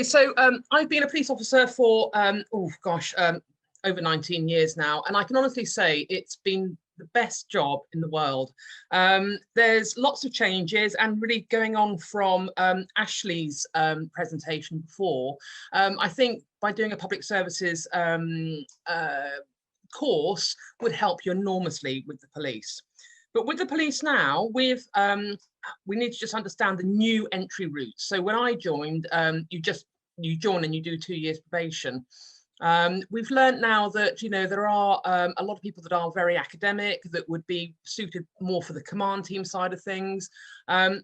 Okay, so I've been a police officer for, over 19 years now, and I can honestly say it's been the best job in the world. There's lots of changes, and really going on from Ashley's presentation before, I think by doing a public services course would help you enormously with the police. But with the police now, we need to just understand the new entry routes. So when I joined, you join and you do 2 years probation. We've learned now that, there are a lot of people that are very academic that would be suited more for the command team side of things.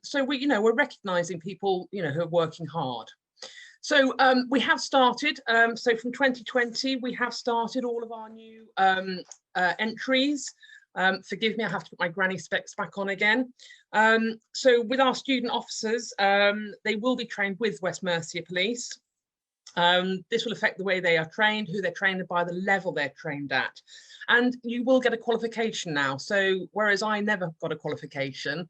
So we're recognizing people, who are working hard. So we have started, so from 2020, we have started all of our new entries. Forgive me, I have to put my granny specs back on again. So with our student officers, they will be trained with West Mercia Police. This will affect the way they are trained, who they're trained by, the level they're trained at. And you will get a qualification now. So whereas I never got a qualification,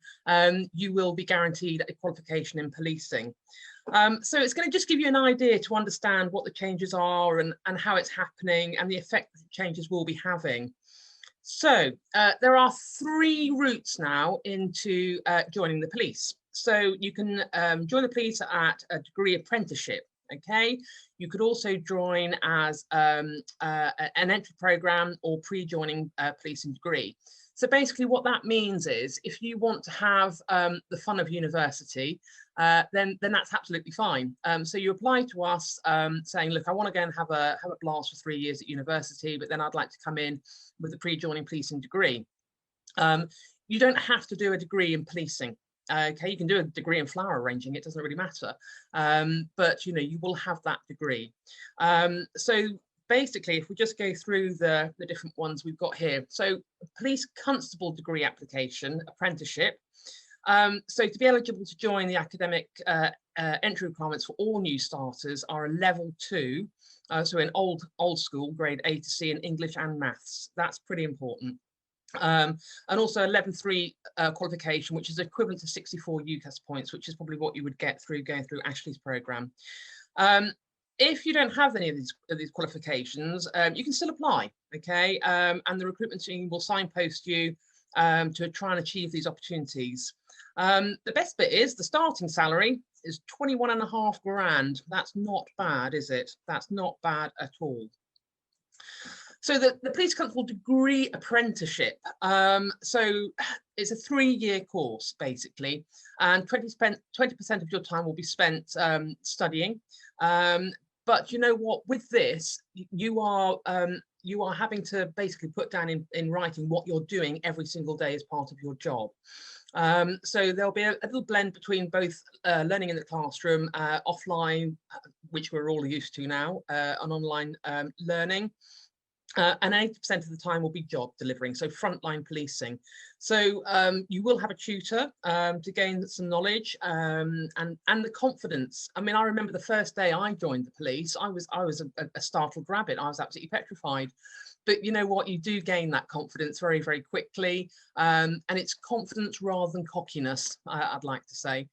you will be guaranteed a qualification in policing. So it's going to just give you an idea to understand what the changes are and how it's happening and the effect that the changes will be having. So there are 3 routes now into joining the police. So you can join the police at a degree apprenticeship. Okay, you could also join as an entry program or pre-joining policing degree. So basically what that means is if you want to have the fun of university, then that's absolutely fine. So you apply to us saying, look, I want to go and have a blast for 3 years at university, but then I'd like to come in with a pre-joining policing degree. You don't have to do a degree in policing. Okay, you can do a degree in flower arranging, it doesn't really matter. But you will have that degree. So basically, if we just go through the different ones we've got here. So police constable degree application, apprenticeship. So to be eligible to join the academic entry requirements for all new starters are a level 2. So in old school, grade A to C in English and maths. That's pretty important. And also a level 3 qualification, which is equivalent to 64 UCAS points, which is probably what you would get through going through Ashley's program. If you don't have any of these qualifications, you can still apply, okay? And the recruitment team will signpost you to try and achieve these opportunities. The best bit is the starting salary is 21.5 grand. That's not bad, is it? That's not bad at all. So the police constable degree apprenticeship. So it's a 3-year course basically, and 20% of your time will be spent studying. But you know what? With this, you are having to basically put down in writing what you're doing every single day as part of your job. So there'll be a little blend between both learning in the classroom, offline, which we're all used to now, and online learning. And 80% of the time will be job delivering, so frontline policing. So you will have a tutor to gain some knowledge and the confidence. I mean, I remember the first day I joined the police, I was a startled rabbit. I was absolutely petrified. But you know what? You do gain that confidence very, very quickly. And it's confidence rather than cockiness, I'd like to say.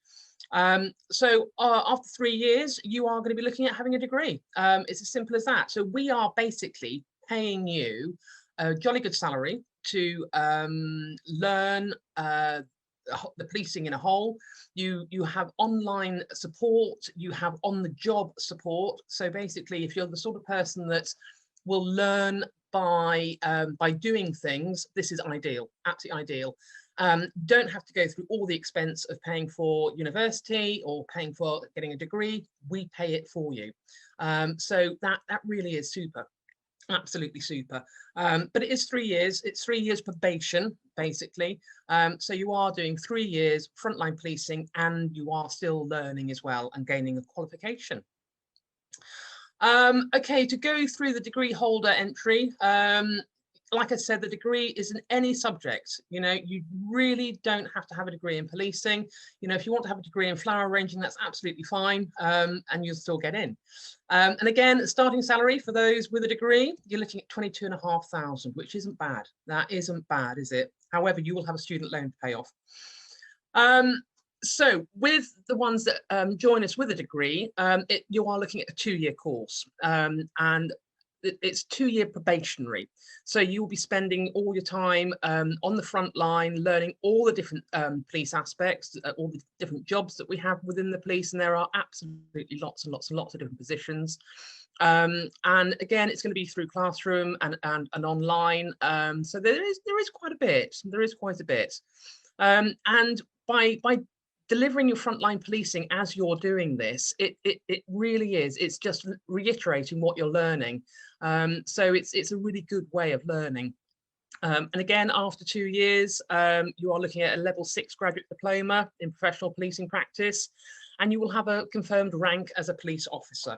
So after 3 years, you are going to be looking at having a degree. It's as simple as that. So we are basically paying you a jolly good salary to learn the policing in a whole. You have online support, you have on-the-job support. So basically, if you're the sort of person that will learn by doing things, this is ideal, absolutely ideal. Don't have to go through all the expense of paying for university or paying for getting a degree. We pay it for you. So that really is super. Absolutely super. But it is 3 years. It's 3 years probation, basically. So you are doing 3 years frontline policing, and you are still learning as well and gaining a qualification. Okay, to go through the degree holder entry, like I said, the degree is in any subject. You really don't have to have a degree in policing. If you want to have a degree in flower arranging, that's absolutely fine, and you'll still get in. And again, starting salary for those with a degree, you're looking at 22,500, which isn't bad. That isn't bad, is it? However, you will have a student loan to pay off. So with the ones that join us with a degree, you are looking at a 2-year course, and it's 2-year probationary. So you'll be spending all your time on the front line, learning all the different police aspects, all the different jobs that we have within the police, and there are absolutely lots and lots and lots of different positions. And again, it's going to be through classroom and online. So there is quite a bit. There is quite a bit, and by delivering your frontline policing as you're doing this, it really is. It's just reiterating what you're learning. So it's a really good way of learning. And again, after 2 years, you are looking at a level 6 graduate diploma in professional policing practice, and you will have a confirmed rank as a police officer.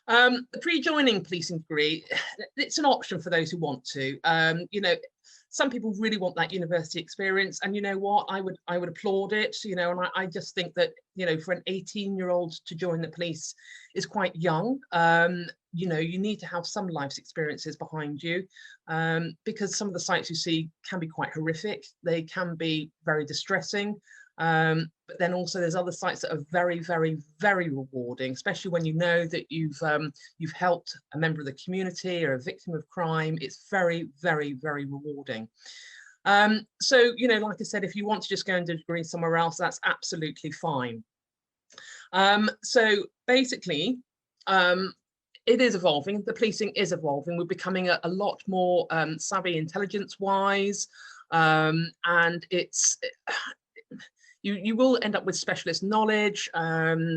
The pre-joining policing degree, it's an option for those who want to. You know, some people really want that university experience, and you know what, I would applaud it, you know, and I just think that, you know, for an 18-year-old to join the police is quite young. You know, you need to have some life experiences behind you, because some of the sights you see can be quite horrific. They can be very distressing. But then also there's other sites that are very, very, very rewarding, especially when you know that you've helped a member of the community or a victim of crime. It's very, very, very rewarding. So, you know, like I said, if you want to just go and do a degree somewhere else, that's absolutely fine. So basically, it is evolving. The policing is evolving. We're becoming a lot more savvy intelligence-wise, and you will end up with specialist knowledge.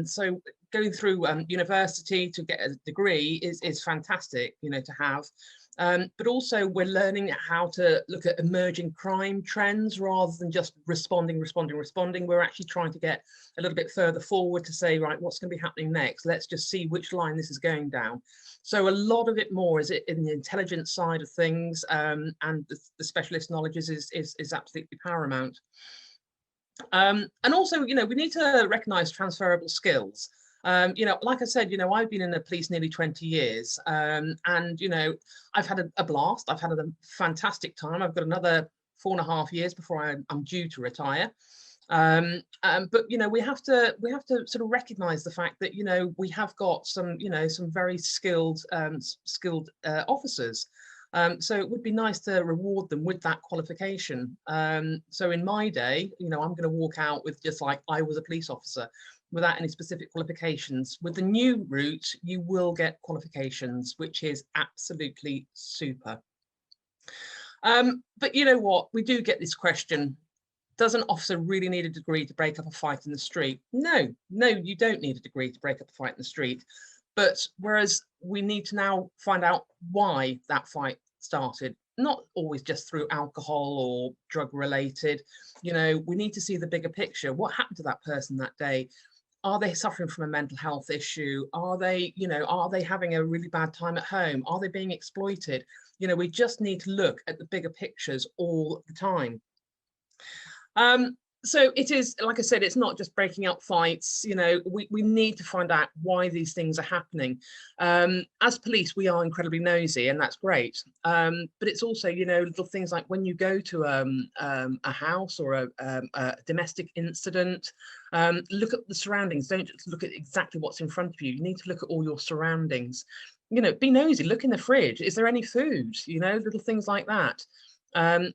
So going through university to get a degree is fantastic, you know, to have. But also we're learning how to look at emerging crime trends rather than just responding. We're actually trying to get a little bit further forward to say, right, what's going to be happening next? Let's just see which line this is going down. So a lot of it more is in the intelligence side of things, and the specialist knowledge is absolutely paramount. And also, you know, we need to recognize transferable skills. You know, like I said, you know, I've been in the police nearly 20 years, and, you know, I've had a blast. I've had a fantastic time. I've got another 4.5 years before I'm due to retire. But, you know, we have to sort of recognize the fact that, you know, we have got some, you know, some very skilled officers. So it would be nice to reward them with that qualification. So in my day, you know, I'm going to walk out with just like I was a police officer without any specific qualifications. With the new route, you will get qualifications, which is absolutely super. But you know what, we do get this question. Does an officer really need a degree to break up a fight in the street? No, you don't need a degree to break up a fight in the street. But whereas we need to now find out why that fight started, not always just through alcohol or drug related, you know, we need to see the bigger picture. What happened to that person that day? Are they suffering from a mental health issue? Are they, you know, are they having a really bad time at home? Are they being exploited? You know, we just need to look at the bigger pictures all the time. So it is, like I said, it's not just breaking up fights. You know, we need to find out why these things are happening. As police, we are incredibly nosy, and that's great. But it's also, you know, little things like when you go to a house or a domestic incident, look at the surroundings. Don't just look at exactly what's in front of you. You need to look at all your surroundings. You know, be nosy. Look in the fridge. Is there any food? You know, little things like that.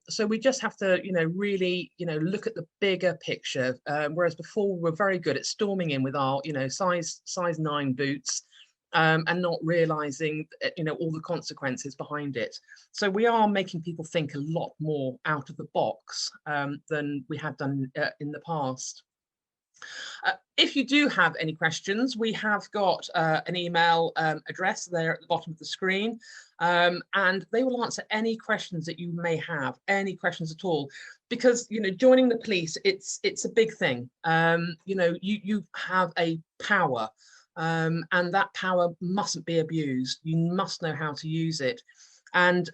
So we just have to, you know, really, you know, look at the bigger picture. Whereas before we were very good at storming in with our, you know, size 9 boots, and not realizing, you know, all the consequences behind it. So we are making people think a lot more out of the box than we had done in the past. If you do have any questions, we have got an email address there at the bottom of the screen, and they will answer any questions that you may have, any questions at all, because, you know, joining the police, it's a big thing. You know, you have a power, and that power mustn't be abused. You must know how to use it. And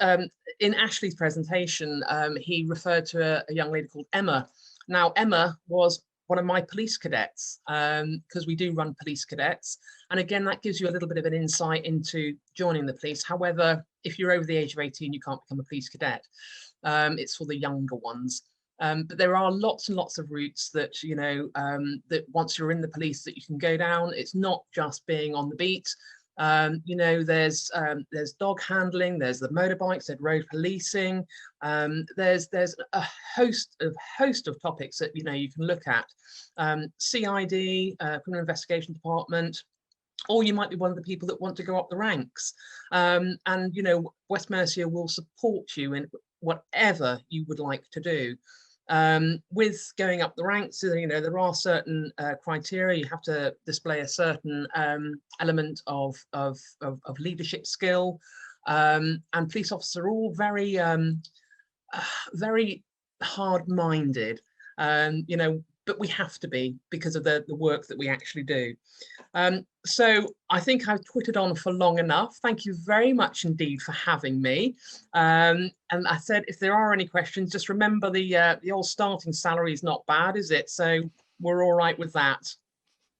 in Ashley's presentation, he referred to a young lady called Emma. Now, Emma was one of my police cadets, because we do run police cadets. And again, that gives you a little bit of an insight into joining the police. However, if you're over the age of 18, you can't become a police cadet. It's for the younger ones. But there are lots and lots of routes that, you know, that once you're in the police that you can go down. It's not just being on the beat. You know, there's dog handling, there's the motorbikes, there's road policing. There's a host of topics that, you know, you can look at. CID, Criminal Investigation Department, or you might be one of the people that want to go up the ranks. And, you know, West Mercia will support you in whatever you would like to do. With going up the ranks, you know, there are certain criteria. You have to display a certain element of leadership skill, and police officers are all very very hard-minded, you know, but we have to be because of the work that we actually do. So I think I've twittered on for long enough. Thank you very much indeed for having me. And I said, if there are any questions, just remember the old starting salary is not bad, is it? So we're all right with that.